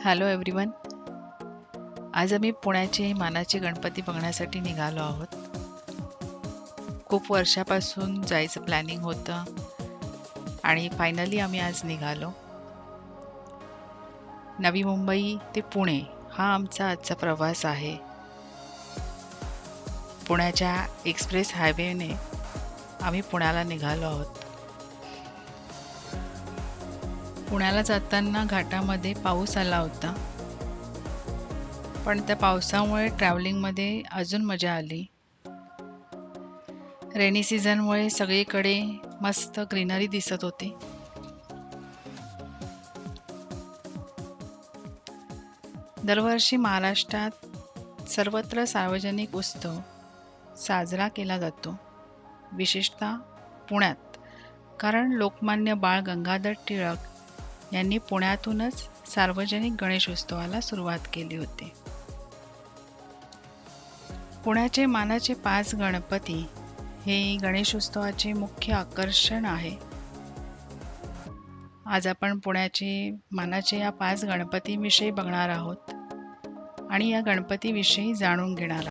Hello everyone. आज आम्ही पुण्याचे मानाचे गणपती बघण्यासाठी निघालो आहोत. खूप वर्षापासून जायचं प्लॅनिंग होतं आणि फायनली आम्ही आज निघालो. नवी मुंबई ते पुणे हा आमचा आजचा प्रवास आहे. पुण्याच्या एक्सप्रेस हायवेने आम्ही पुण्याला निघालो आहोत. पुण्याला जाताना घाटामध्ये पाऊस आला होता, पण त्या पावसामुळे ट्रॅव्हलिंगमध्ये अजून मजा आली. रेनी सीझनमुळे सगळीकडे मस्त ग्रीनरी दिसत होती. दरवर्षी महाराष्ट्रात सर्वत्र सार्वजनिक उत्सव साजरा केला जातो, विशेषतः पुण्यात, कारण लोकमान्य बाळ गंगाधर टिळक यांनी पुण्यातूनच सार्वजनिक गणेशोत्सवाला सुरुवात केली होती. पुण्याचे मानाचे 5 गणपती हे गणेशोत्सवाचे मुख्य आकर्षण आहे. आज आपण पुण्याचे मानाचे या 5 गणपतीविषयी बघणार आहोत आणि या गणपतीविषयी जाणून घेणार आहोत.